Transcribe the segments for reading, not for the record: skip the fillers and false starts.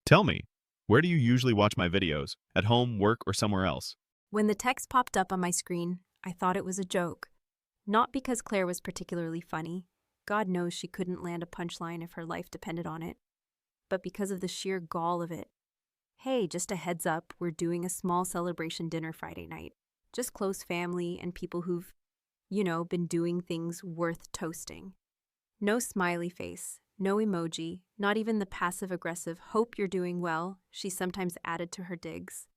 Tell me, where do you usually watch my videos? At home, work, or somewhere else? When the text popped up on my screen, I thought it was a joke. Not because Claire was particularly funny. God knows she couldn't land a punchline if her life depended on it. But because of the sheer gall of it. Hey, just a heads up, we're doing a small celebration dinner Friday night. Just close family and people who've, been doing things worth toasting. No smiley face, no emoji, not even the passive-aggressive "hope you're doing well" she sometimes added to her digs.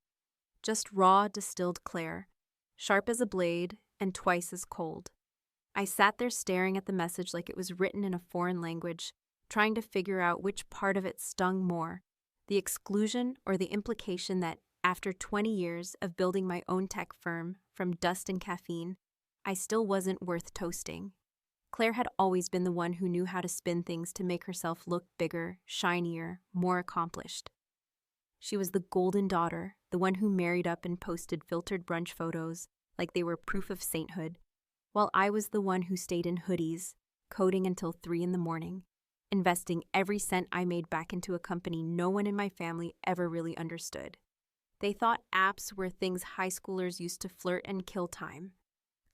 Just raw, distilled Claire, sharp as a blade and twice as cold. I sat there staring at the message like it was written in a foreign language, trying to figure out which part of it stung more, the exclusion or the implication that, after 20 years of building my own tech firm from dust and caffeine, I still wasn't worth toasting. Claire had always been the one who knew how to spin things to make herself look bigger, shinier, more accomplished. She was the golden daughter, the one who married up and posted filtered brunch photos like they were proof of sainthood, while I was the one who stayed in hoodies, coding until 3 in the morning, investing every cent I made back into a company no one in my family ever really understood. They thought apps were things high schoolers used to flirt and kill time.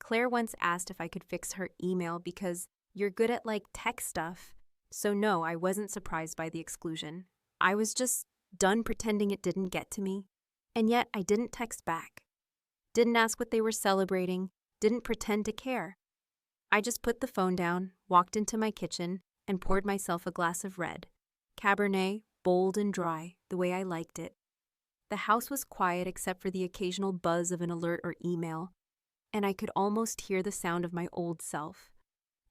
Claire once asked if I could fix her email because you're good at tech stuff. So no, I wasn't surprised by the exclusion. I was just done pretending it didn't get to me. And yet I didn't text back. Didn't ask what they were celebrating, didn't pretend to care. I just put the phone down, walked into my kitchen, and poured myself a glass of red. Cabernet, bold and dry, the way I liked it. The house was quiet except for the occasional buzz of an alert or email, and I could almost hear the sound of my old self,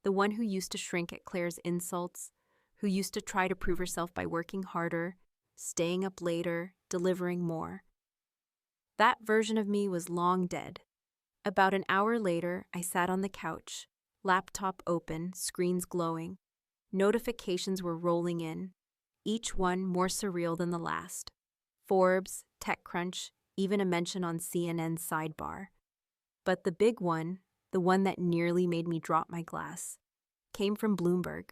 the one who used to shrink at Claire's insults, who used to try to prove herself by working harder, staying up later, delivering more. That version of me was long dead. About an hour later, I sat on the couch, laptop open, screens glowing. Notifications were rolling in, each one more surreal than the last. Forbes, TechCrunch, even a mention on CNN's sidebar. But the big one, the one that nearly made me drop my glass, came from Bloomberg.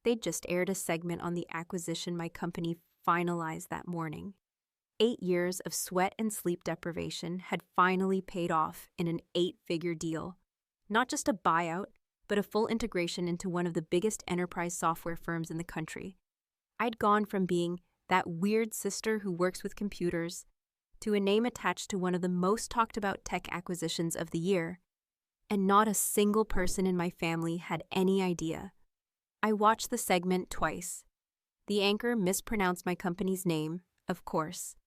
They'd just aired a segment on the acquisition my company finalized that morning. 8 years of sweat and sleep deprivation had finally paid off in an 8-figure deal. Not just a buyout, but a full integration into one of the biggest enterprise software firms in the country. I'd gone from being that weird sister who works with computers to a name attached to one of the most talked about tech acquisitions of the year, and not a single person in my family had any idea. I watched the segment twice. The anchor mispronounced my company's name, of course,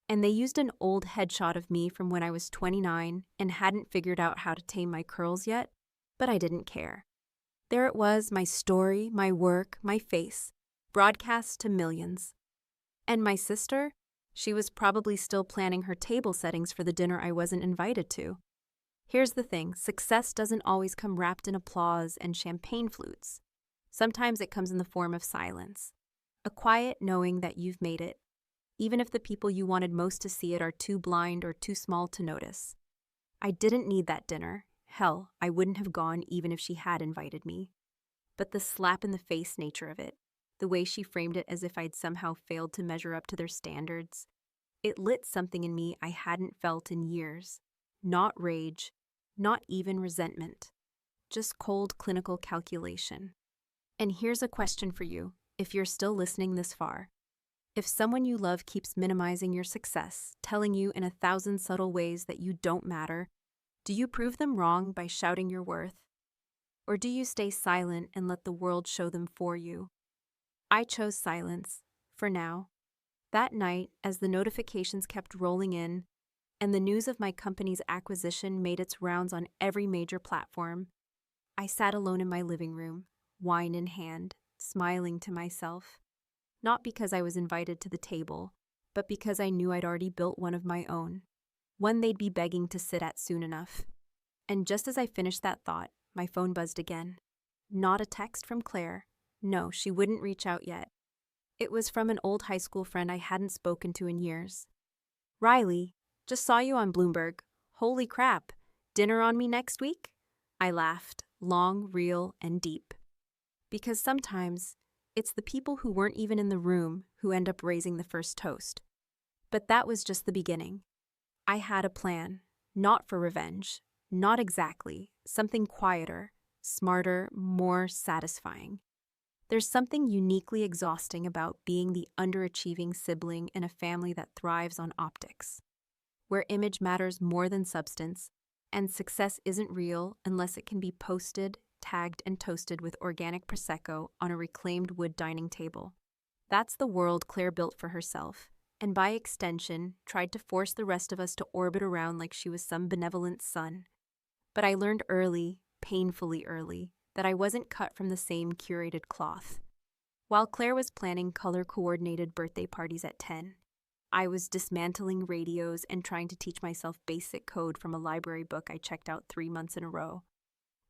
and they used an old headshot of me from when I was 29 and hadn't figured out how to tame my curls yet, but I didn't care. There it was, my story, my work, my face, broadcast to millions. And my sister? She was probably still planning her table settings for the dinner I wasn't invited to. Here's the thing, success doesn't always come wrapped in applause and champagne flutes. Sometimes it comes in the form of silence. A quiet knowing that you've made it, even if the people you wanted most to see it are too blind or too small to notice. I didn't need that dinner. Hell, I wouldn't have gone even if she had invited me. But the slap-in-the-face nature of it, the way she framed it as if I'd somehow failed to measure up to their standards, it lit something in me I hadn't felt in years. Not rage, not even resentment, just cold clinical calculation. And here's a question for you, if you're still listening this far. If someone you love keeps minimizing your success, telling you in 1,000 subtle ways that you don't matter, do you prove them wrong by shouting your worth? Or do you stay silent and let the world show them for you? I chose silence, for now. That night, as the notifications kept rolling in, and the news of my company's acquisition made its rounds on every major platform, I sat alone in my living room, wine in hand, smiling to myself. Not because I was invited to the table, but because I knew I'd already built one of my own, one they'd be begging to sit at soon enough. And just as I finished that thought, my phone buzzed again. Not a text from Claire. No, she wouldn't reach out yet. It was from an old high school friend I hadn't spoken to in years. "Riley, just saw you on Bloomberg. Holy crap, dinner on me next week?" I laughed, long, real, and deep. Because sometimes It's the people who weren't even in the room who end up raising the first toast. But that was just the beginning. I had a plan, not for revenge, not exactly, something quieter, smarter, more satisfying. There's something uniquely exhausting about being the underachieving sibling in a family that thrives on optics, where image matters more than substance, and success isn't real unless it can be posted, tagged, and toasted with organic Prosecco on a reclaimed wood dining table. That's the world Claire built for herself, and by extension, tried to force the rest of us to orbit around like she was some benevolent sun. But I learned early, painfully early, that I wasn't cut from the same curated cloth. While Claire was planning color-coordinated birthday parties at 10, I was dismantling radios and trying to teach myself basic code from a library book I checked out 3 months in a row.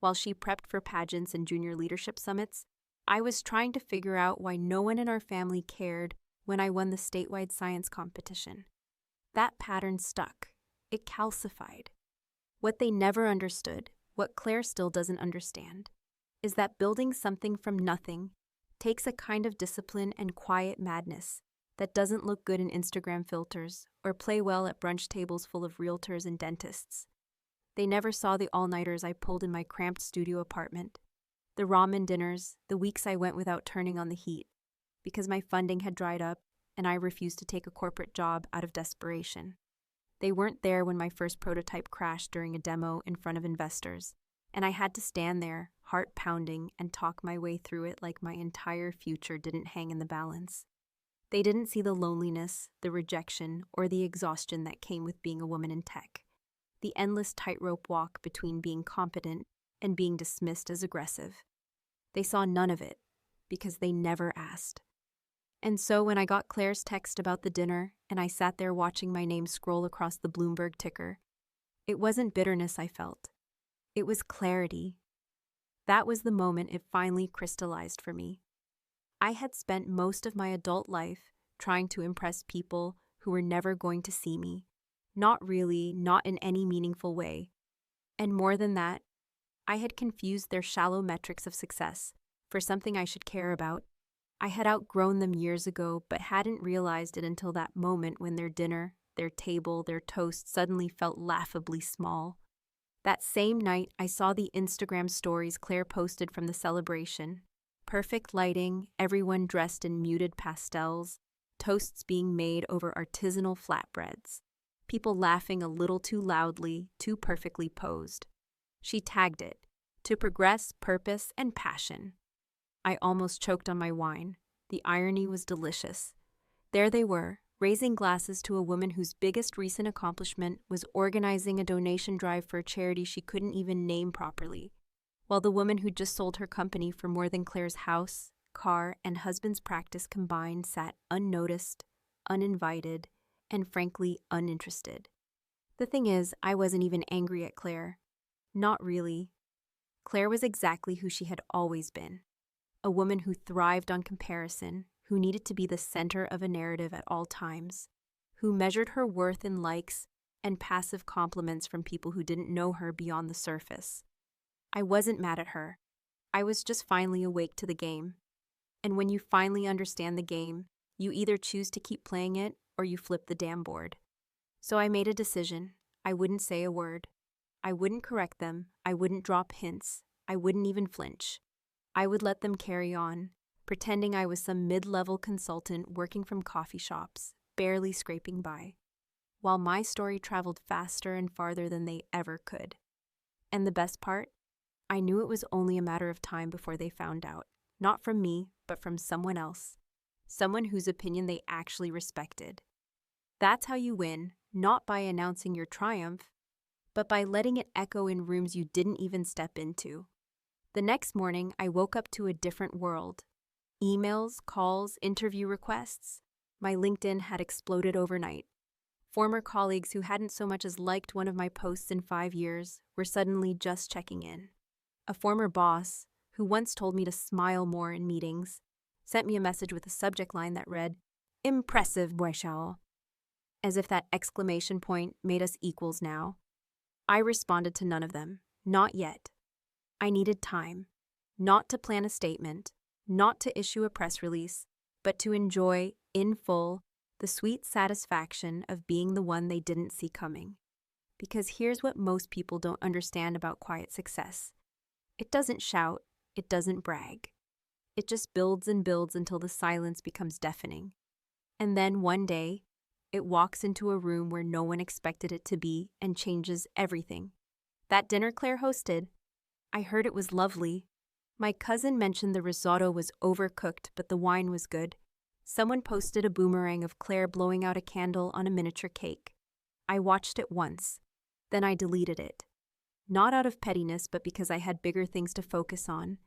While she prepped for pageants and junior leadership summits, I was trying to figure out why no one in our family cared when I won the statewide science competition. That pattern stuck. It calcified. What they never understood, what Claire still doesn't understand, is that building something from nothing takes a kind of discipline and quiet madness that doesn't look good in Instagram filters or play well at brunch tables full of realtors and dentists. They never saw the all-nighters I pulled in my cramped studio apartment, the ramen dinners, the weeks I went without turning on the heat, because my funding had dried up and I refused to take a corporate job out of desperation. They weren't there when my first prototype crashed during a demo in front of investors, and I had to stand there, heart pounding, and talk my way through it like my entire future didn't hang in the balance. They didn't see the loneliness, the rejection, or the exhaustion that came with being a woman in tech, the endless tightrope walk between being competent and being dismissed as aggressive. They saw none of it, because they never asked. And so when I got Claire's text about the dinner and I sat there watching my name scroll across the Bloomberg ticker, it wasn't bitterness I felt. It was clarity. That was the moment it finally crystallized for me. I had spent most of my adult life trying to impress people who were never going to see me. Not really, not in any meaningful way. And more than that, I had confused their shallow metrics of success for something I should care about. I had outgrown them years ago, but hadn't realized it until that moment when their dinner, their table, their toast suddenly felt laughably small. That same night, I saw the Instagram stories Claire posted from the celebration. Perfect lighting, everyone dressed in muted pastels, toasts being made over artisanal flatbreads, people laughing a little too loudly, too perfectly posed. She tagged it, to progress, purpose, and passion. I almost choked on my wine. The irony was delicious. There they were, raising glasses to a woman whose biggest recent accomplishment was organizing a donation drive for a charity she couldn't even name properly, while the woman who just sold her company for more than Claire's house, car, and husband's practice combined sat unnoticed, uninvited, and frankly uninterested. The thing is, I wasn't even angry at Claire. Not really. Claire was exactly who she had always been. A woman who thrived on comparison, who needed to be the center of a narrative at all times, who measured her worth in likes and passive compliments from people who didn't know her beyond the surface. I wasn't mad at her. I was just finally awake to the game. And when you finally understand the game, you either choose to keep playing it or you flip the damn board. So I made a decision. I wouldn't say a word. I wouldn't correct them. I wouldn't drop hints. I wouldn't even flinch. I would let them carry on, pretending I was some mid-level consultant working from coffee shops, barely scraping by, while my story traveled faster and farther than they ever could. And the best part? I knew it was only a matter of time before they found out, not from me, but from someone else, someone whose opinion they actually respected. That's how you win, not by announcing your triumph, but by letting it echo in rooms you didn't even step into. The next morning, I woke up to a different world. Emails, calls, interview requests. My LinkedIn had exploded overnight. Former colleagues who hadn't so much as liked one of my posts in 5 years were suddenly just checking in. A former boss, who once told me to smile more in meetings, sent me a message with a subject line that read, "Impressive, Boishao," as if that exclamation point made us equals now. I responded to none of them. Not yet. I needed time. Not to plan a statement, not to issue a press release, but to enjoy, in full, the sweet satisfaction of being the one they didn't see coming. Because here's what most people don't understand about quiet success. It doesn't shout, it doesn't brag. It just builds and builds until the silence becomes deafening. And then one day, it walks into a room where no one expected it to be and changes everything. That dinner Claire hosted, I heard it was lovely. My cousin mentioned the risotto was overcooked, but the wine was good. Someone posted a boomerang of Claire blowing out a candle on a miniature cake. I watched it once, then I deleted it. Not out of pettiness, but because I had bigger things to focus on.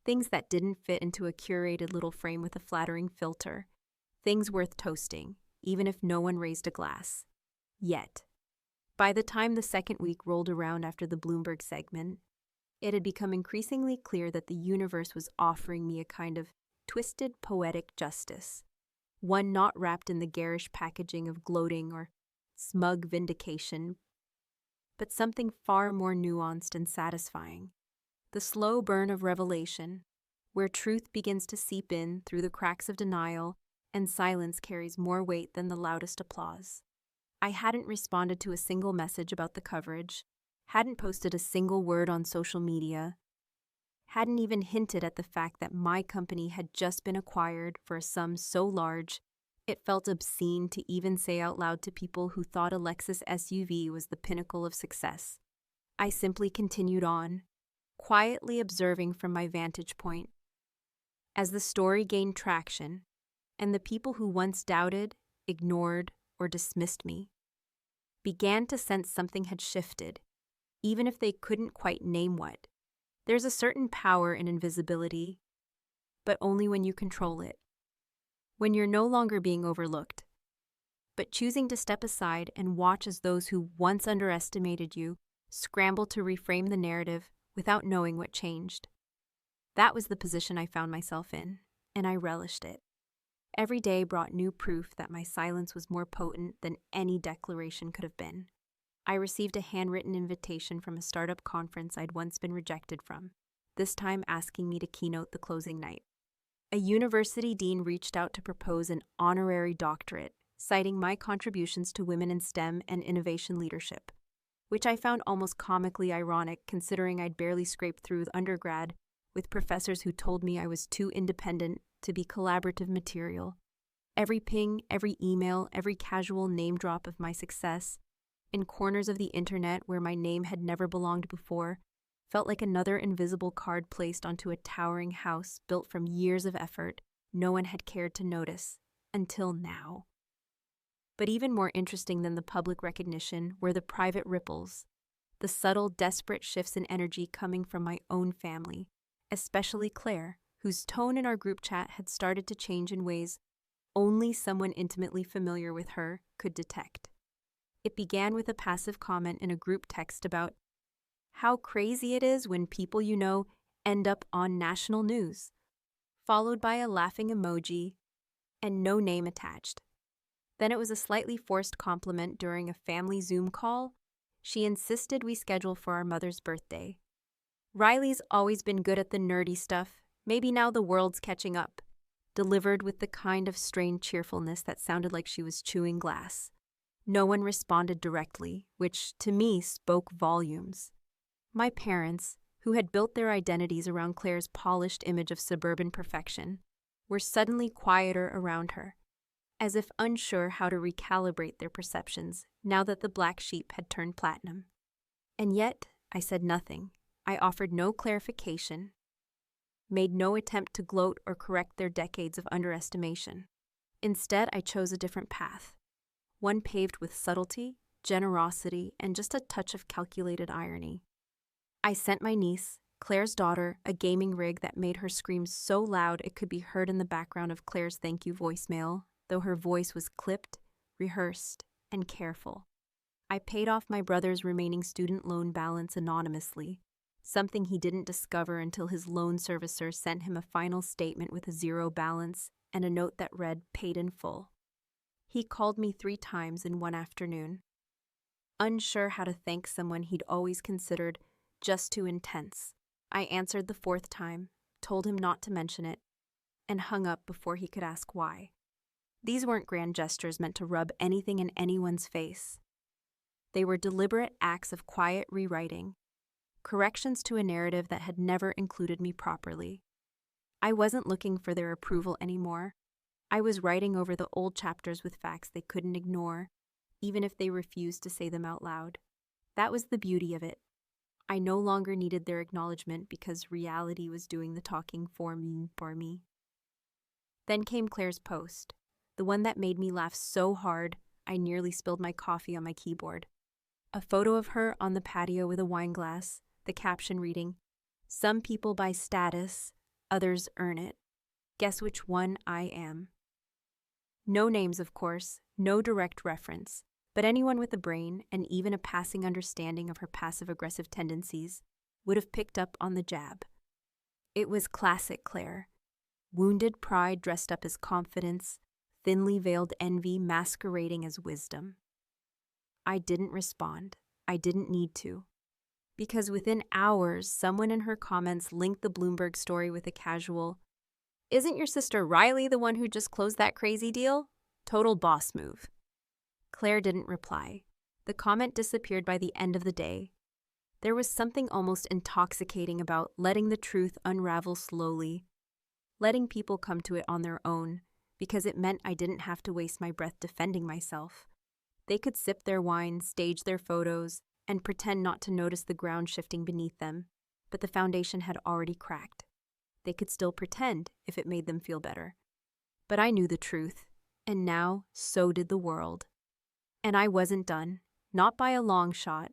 Things that didn't fit into a curated little frame with a flattering filter. Things worth toasting, even if no one raised a glass. Yet. By the time the second week rolled around after the Bloomberg segment, it had become increasingly clear that the universe was offering me a kind of twisted poetic justice, one not wrapped in the garish packaging of gloating or smug vindication, but something far more nuanced and satisfying. The slow burn of revelation, where truth begins to seep in through the cracks of denial and silence carries more weight than the loudest applause. I hadn't responded to a single message about the coverage, hadn't posted a single word on social media, hadn't even hinted at the fact that my company had just been acquired for a sum so large it felt obscene to even say out loud to people who thought a Lexus SUV was the pinnacle of success. I simply continued on, quietly observing from my vantage point. As the story gained traction, and the people who once doubted, ignored, or dismissed me began to sense something had shifted, even if they couldn't quite name what. There's a certain power in invisibility, but only when you control it. When you're no longer being overlooked, but choosing to step aside and watch as those who once underestimated you scramble to reframe the narrative without knowing what changed. That was the position I found myself in, and I relished it. Every day brought new proof that my silence was more potent than any declaration could have been. I received a handwritten invitation from a startup conference I'd once been rejected from, this time asking me to keynote the closing night. A university dean reached out to propose an honorary doctorate, citing my contributions to women in STEM and innovation leadership, which I found almost comically ironic considering I'd barely scraped through undergrad with professors who told me I was too independent to be collaborative material. Every ping, every email, every casual name drop of my success, in corners of the internet where my name had never belonged before, felt like another invisible card placed onto a towering house built from years of effort no one had cared to notice, until now. But even more interesting than the public recognition were the private ripples, the subtle, desperate shifts in energy coming from my own family, especially Claire, whose tone in our group chat had started to change in ways only someone intimately familiar with her could detect. It began with a passive comment in a group text about how crazy it is when people you know end up on national news, followed by a laughing emoji and no name attached. Then it was a slightly forced compliment during a family Zoom call. She insisted we schedule for our mother's birthday. Riley's always been good at the nerdy stuff. Maybe now the world's catching up. Delivered with the kind of strained cheerfulness that sounded like she was chewing glass. No one responded directly, which to me spoke volumes. My parents, who had built their identities around Claire's polished image of suburban perfection, were suddenly quieter around her, as if unsure how to recalibrate their perceptions now that the black sheep had turned platinum. And yet, I said nothing. I offered no clarification, made no attempt to gloat or correct their decades of underestimation. Instead, I chose a different path, one paved with subtlety, generosity, and just a touch of calculated irony. I sent my niece, Claire's daughter, a gaming rig that made her scream so loud it could be heard in the background of Claire's thank you voicemail, though her voice was clipped, rehearsed, and careful. I paid off my brother's remaining student loan balance anonymously, something he didn't discover until his loan servicer sent him a final statement with a zero balance and a note that read paid in full. He called me 3 times in one afternoon. Unsure how to thank someone he'd always considered just too intense, I answered the 4th time, told him not to mention it, and hung up before he could ask why. These weren't grand gestures meant to rub anything in anyone's face. They were deliberate acts of quiet rewriting, corrections to a narrative that had never included me properly. I wasn't looking for their approval anymore. I was writing over the old chapters with facts they couldn't ignore, even if they refused to say them out loud. That was the beauty of it. I no longer needed their acknowledgement because reality was doing the talking for me. Then came Claire's post, the one that made me laugh so hard I nearly spilled my coffee on my keyboard. A photo of her on the patio with a wine glass, the caption reading, "Some people buy status, others earn it. Guess which one I am." No names, of course, no direct reference, but anyone with a brain and even a passing understanding of her passive-aggressive tendencies would have picked up on the jab. It was classic Claire. Wounded pride dressed up as confidence, thinly veiled envy masquerading as wisdom. I didn't respond. I didn't need to. Because within hours, someone in her comments linked the Bloomberg story with a casual, "Isn't your sister Riley the one who just closed that crazy deal? Total boss move." Claire didn't reply. The comment disappeared by the end of the day. There was something almost intoxicating about letting the truth unravel slowly, letting people come to it on their own, because it meant I didn't have to waste my breath defending myself. They could sip their wine, stage their photos, and pretend not to notice the ground shifting beneath them, but the foundation had already cracked. They could still pretend if it made them feel better. But I knew the truth, and now so did the world. And I wasn't done, not by a long shot.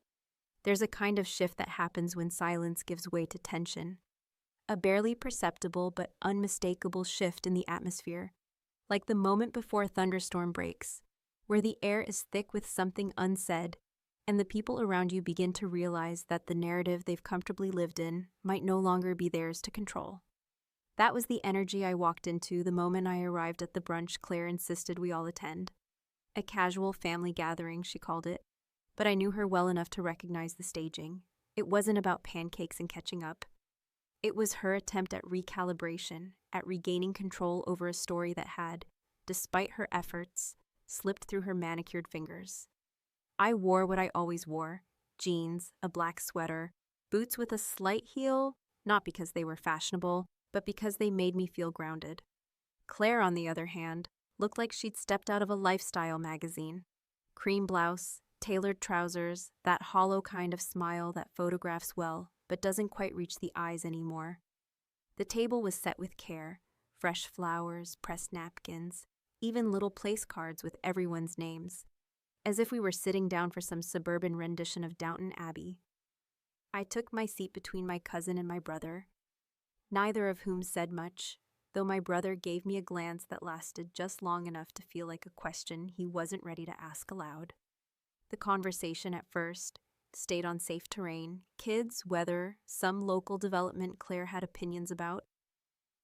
There's a kind of shift that happens when silence gives way to tension. A barely perceptible but unmistakable shift in the atmosphere, like the moment before a thunderstorm breaks, where the air is thick with something unsaid, and the people around you begin to realize that the narrative they've comfortably lived in might no longer be theirs to control. That was the energy I walked into the moment I arrived at the brunch Claire insisted we all attend. A casual family gathering, she called it, but I knew her well enough to recognize the staging. It wasn't about pancakes and catching up. It was her attempt at recalibration, at regaining control over a story that had, despite her efforts, slipped through her manicured fingers. I wore what I always wore, jeans, a black sweater, boots with a slight heel, not because they were fashionable, but because they made me feel grounded. Claire, on the other hand, looked like she'd stepped out of a lifestyle magazine. Cream blouse, tailored trousers, that hollow kind of smile that photographs well, but doesn't quite reach the eyes anymore. The table was set with care, fresh flowers, pressed napkins, even little place cards with everyone's names, as if we were sitting down for some suburban rendition of Downton Abbey. I took my seat between my cousin and my brother, neither of whom said much, though my brother gave me a glance that lasted just long enough to feel like a question he wasn't ready to ask aloud. The conversation at first stayed on safe terrain, kids, weather, some local development Claire had opinions about.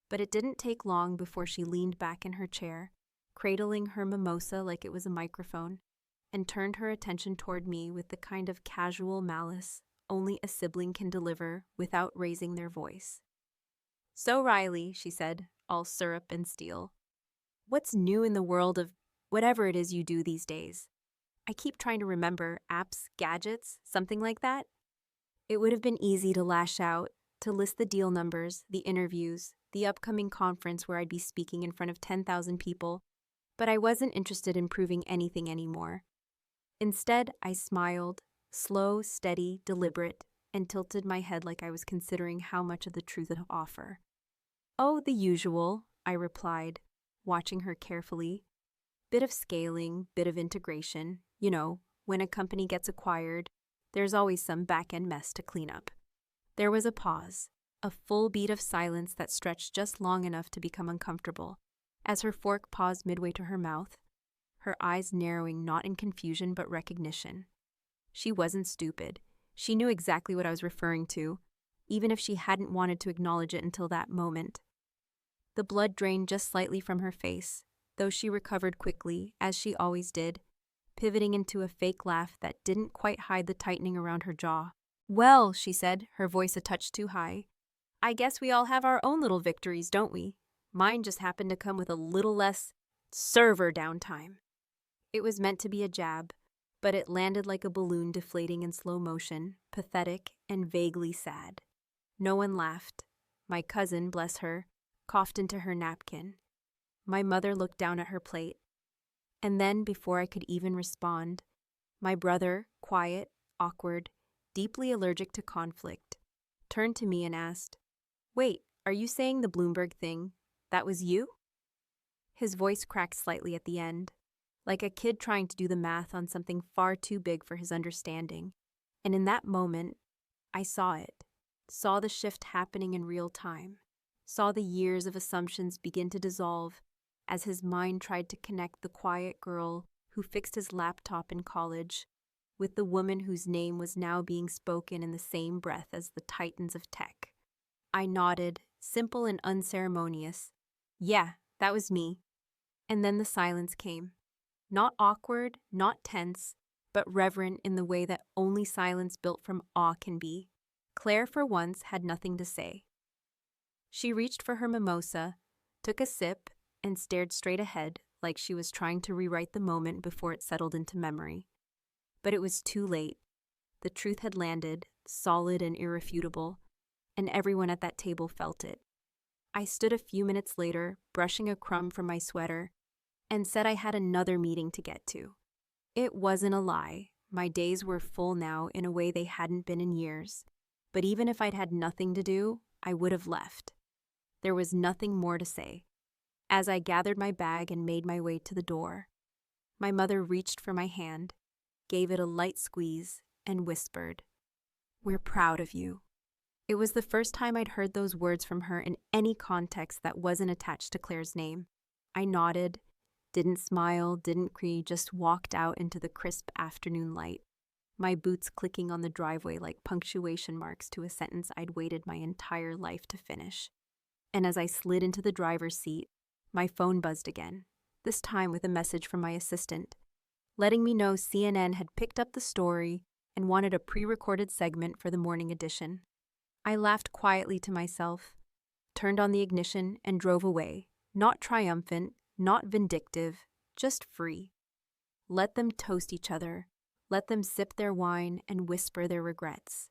But it didn't take long before she leaned back in her chair, cradling her mimosa like it was a microphone, and turned her attention toward me with the kind of casual malice only a sibling can deliver without raising their voice. "So, Riley," she said, all syrup and steel, "what's new in the world of whatever it is you do these days? I keep trying to remember apps, gadgets, something like that." It would have been easy to lash out, to list the deal numbers, the interviews, the upcoming conference where I'd be speaking in front of 10,000 people, but I wasn't interested in proving anything anymore. Instead, I smiled, slow, steady, deliberate, and tilted my head like I was considering how much of the truth to offer. "Oh, the usual," I replied, watching her carefully. "Bit of scaling, bit of integration. You know, when a company gets acquired, there's always some back-end mess to clean up." There was a pause, a full beat of silence that stretched just long enough to become uncomfortable, as her fork paused midway to her mouth, her eyes narrowing not in confusion but recognition. She wasn't stupid. She knew exactly what I was referring to, even if she hadn't wanted to acknowledge it until that moment. The blood drained just slightly from her face, though she recovered quickly, as she always did, pivoting into a fake laugh that didn't quite hide the tightening around her jaw. "Well," she said, her voice a touch too high, "I guess we all have our own little victories, don't we? Mine just happened to come with a little less server downtime. It was meant to be a jab, but it landed like a balloon deflating in slow motion, pathetic and vaguely sad. No one laughed. My cousin, bless her, coughed into her napkin. My mother looked down at her plate. And then, before I could even respond, my brother, quiet, awkward, deeply allergic to conflict, turned to me and asked, "Wait, are you saying the Bloomberg thing? That was you?" His voice cracked slightly at the end, like a kid trying to do the math on something far too big for his understanding. And in that moment, I saw it, saw the shift happening in real time, saw the years of assumptions begin to dissolve as his mind tried to connect the quiet girl who fixed his laptop in college with the woman whose name was now being spoken in the same breath as the titans of tech. I nodded, simple and unceremonious. Yeah, that was me. And then the silence came. Not awkward, not tense, but reverent in the way that only silence built from awe can be. Claire, for once, had nothing to say. She reached for her mimosa, took a sip, and stared straight ahead like she was trying to rewrite the moment before it settled into memory. But it was too late. The truth had landed, solid and irrefutable, and everyone at that table felt it. I stood a few minutes later, brushing a crumb from my sweater, and said I had another meeting to get to. It wasn't a lie. My days were full now in a way they hadn't been in years. But even if I'd had nothing to do, I would have left. There was nothing more to say. As I gathered my bag and made my way to the door, my mother reached for my hand, gave it a light squeeze, and whispered, "We're proud of you." It was the first time I'd heard those words from her in any context that wasn't attached to Claire's name. I nodded, didn't smile, didn't cry, just walked out into the crisp afternoon light, my boots clicking on the driveway like punctuation marks to a sentence I'd waited my entire life to finish. And as I slid into the driver's seat, my phone buzzed again, this time with a message from my assistant, letting me know CNN had picked up the story and wanted a pre-recorded segment for the morning edition. I laughed quietly to myself, turned on the ignition, and drove away, not triumphant, not vindictive, just free. Let them toast each other, let them sip their wine and whisper their regrets.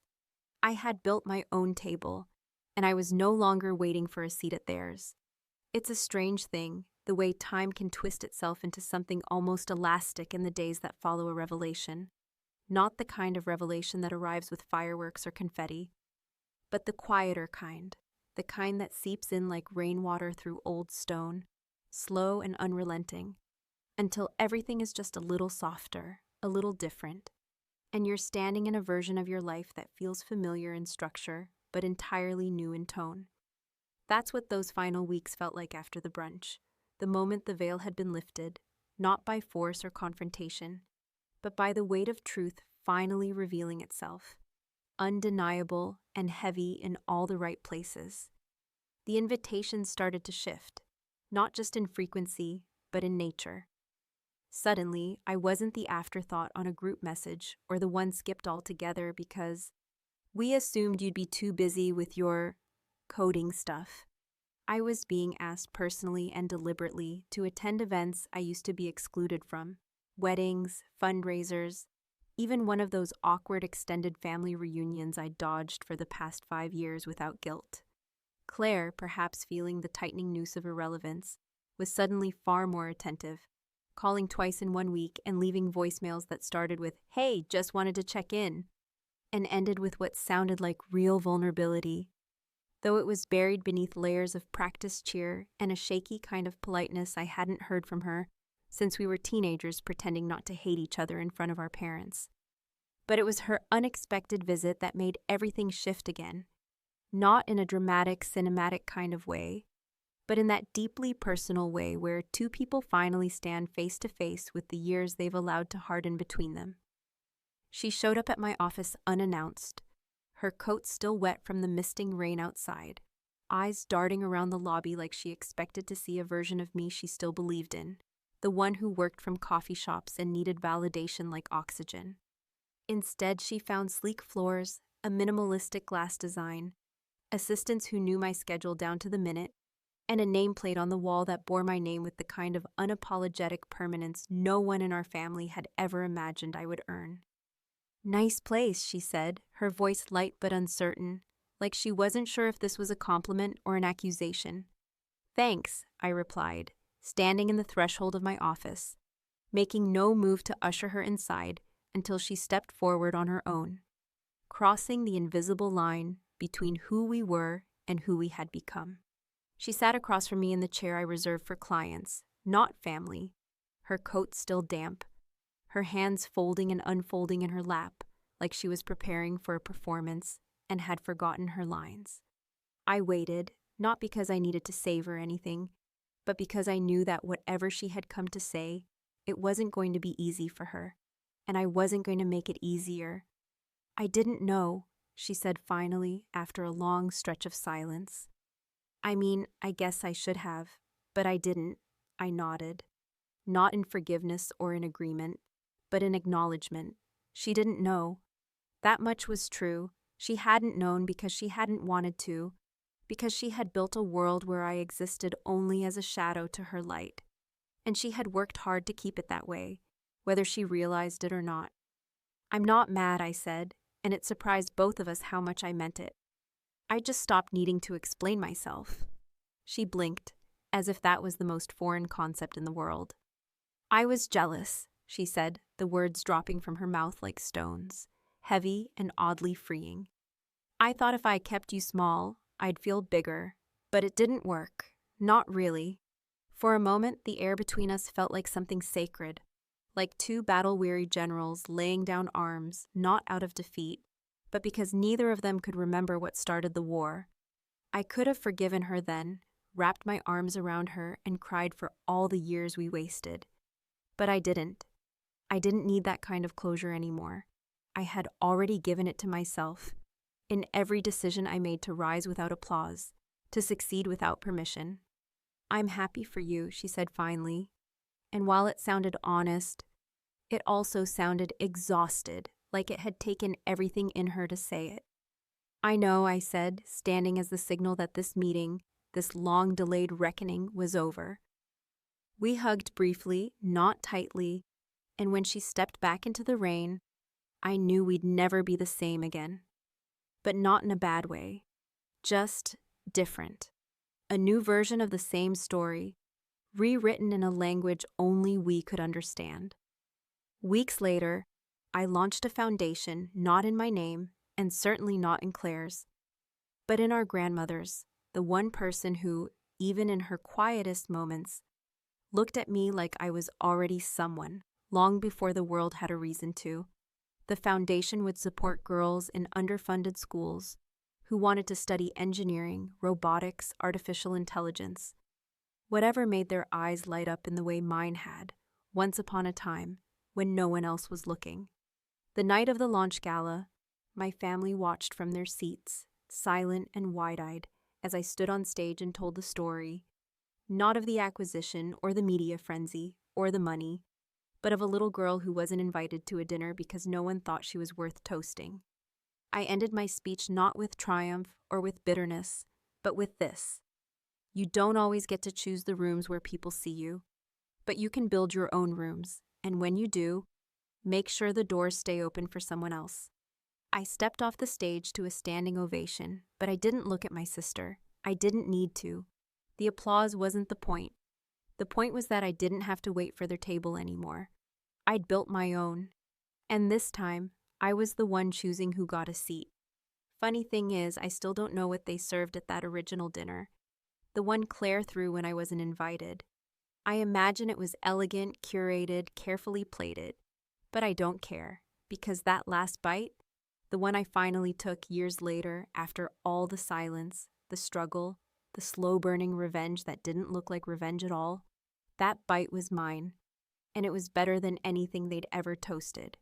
I had built my own table, and I was no longer waiting for a seat at theirs. It's a strange thing, the way time can twist itself into something almost elastic in the days that follow a revelation. Not the kind of revelation that arrives with fireworks or confetti, but the quieter kind, the kind that seeps in like rainwater through old stone, slow and unrelenting, until everything is just a little softer, a little different, and you're standing in a version of your life that feels familiar in structure, but entirely new in tone. That's what those final weeks felt like after the brunch, the moment the veil had been lifted, not by force or confrontation, but by the weight of truth finally revealing itself, undeniable and heavy in all the right places. The invitation started to shift, not just in frequency, but in nature. Suddenly, I wasn't the afterthought on a group message or the one skipped altogether because we assumed you'd be too busy with your coding stuff. I was being asked personally and deliberately to attend events I used to be excluded from, weddings, fundraisers, even one of those awkward extended family reunions I dodged for the past 5 years without guilt. Claire, perhaps feeling the tightening noose of irrelevance, was suddenly far more attentive, calling twice in 1 week and leaving voicemails that started with, "Hey, just wanted to check in," and ended with what sounded like real vulnerability, though it was buried beneath layers of practiced cheer and a shaky kind of politeness I hadn't heard from her since we were teenagers pretending not to hate each other in front of our parents. But it was her unexpected visit that made everything shift again, not in a dramatic, cinematic kind of way, but in that deeply personal way where two people finally stand face to face with the years they've allowed to harden between them. She showed up at my office unannounced, her coat still wet from the misting rain outside, eyes darting around the lobby like she expected to see a version of me she still believed in, the one who worked from coffee shops and needed validation like oxygen. Instead, she found sleek floors, a minimalistic glass design, assistants who knew my schedule down to the minute, and a nameplate on the wall that bore my name with the kind of unapologetic permanence no one in our family had ever imagined I would earn. "Nice place," she said, her voice light but uncertain, like she wasn't sure if this was a compliment or an accusation. "Thanks," I replied, standing in the threshold of my office, making no move to usher her inside until she stepped forward on her own, crossing the invisible line between who we were and who we had become. She sat across from me in the chair I reserved for clients, not family, her coat still damp, her hands folding and unfolding in her lap like she was preparing for a performance and had forgotten her lines. I waited, not because I needed to save her anything, but because I knew that whatever she had come to say, it wasn't going to be easy for her, and I wasn't going to make it easier. "I didn't know," she said finally after a long stretch of silence. "I mean, I guess I should have, but I didn't," I nodded. Not in forgiveness or in agreement, but in acknowledgement. She didn't know. That much was true. She hadn't known because she hadn't wanted to, because she had built a world where I existed only as a shadow to her light. And she had worked hard to keep it that way, whether she realized it or not. "I'm not mad," I said, and it surprised both of us how much I meant it. I just stopped needing to explain myself. She blinked, as if that was the most foreign concept in the world. "I was jealous," she said, the words dropping from her mouth like stones, heavy and oddly freeing. "I thought if I kept you small, I'd feel bigger, but it didn't work. Not really." For a moment, the air between us felt like something sacred, like two battle-weary generals laying down arms, not out of defeat, but because neither of them could remember what started the war. I could have forgiven her then, wrapped my arms around her, and cried for all the years we wasted. But I didn't. I didn't need that kind of closure anymore. I had already given it to myself, in every decision I made to rise without applause, to succeed without permission. "I'm happy for you," she said finally, and while it sounded honest, it also sounded exhausted, like it had taken everything in her to say it. "I know," I said, standing as the signal that this meeting, this long-delayed reckoning, was over. We hugged briefly, not tightly, and when she stepped back into the rain, I knew we'd never be the same again. But not in a bad way, just different. A new version of the same story, rewritten in a language only we could understand. Weeks later, I launched a foundation not in my name, and certainly not in Claire's, but in our grandmother's, the one person who, even in her quietest moments, looked at me like I was already someone, long before the world had a reason to. The foundation would support girls in underfunded schools who wanted to study engineering, robotics, artificial intelligence. Whatever made their eyes light up in the way mine had, once upon a time, when no one else was looking. The night of the launch gala, my family watched from their seats, silent and wide-eyed, as I stood on stage and told the story, not of the acquisition or the media frenzy or the money, but of a little girl who wasn't invited to a dinner because no one thought she was worth toasting. I ended my speech not with triumph or with bitterness, but with this. You don't always get to choose the rooms where people see you, but you can build your own rooms, and when you do, make sure the doors stay open for someone else. I stepped off the stage to a standing ovation, but I didn't look at my sister. I didn't need to. The applause wasn't the point. The point was that I didn't have to wait for their table anymore. I'd built my own, and this time, I was the one choosing who got a seat. Funny thing is, I still don't know what they served at that original dinner, the one Claire threw when I wasn't invited. I imagine it was elegant, curated, carefully plated, but I don't care, because that last bite, the one I finally took years later after all the silence, the struggle, the slow-burning revenge that didn't look like revenge at all, that bite was mine, and it was better than anything they'd ever toasted.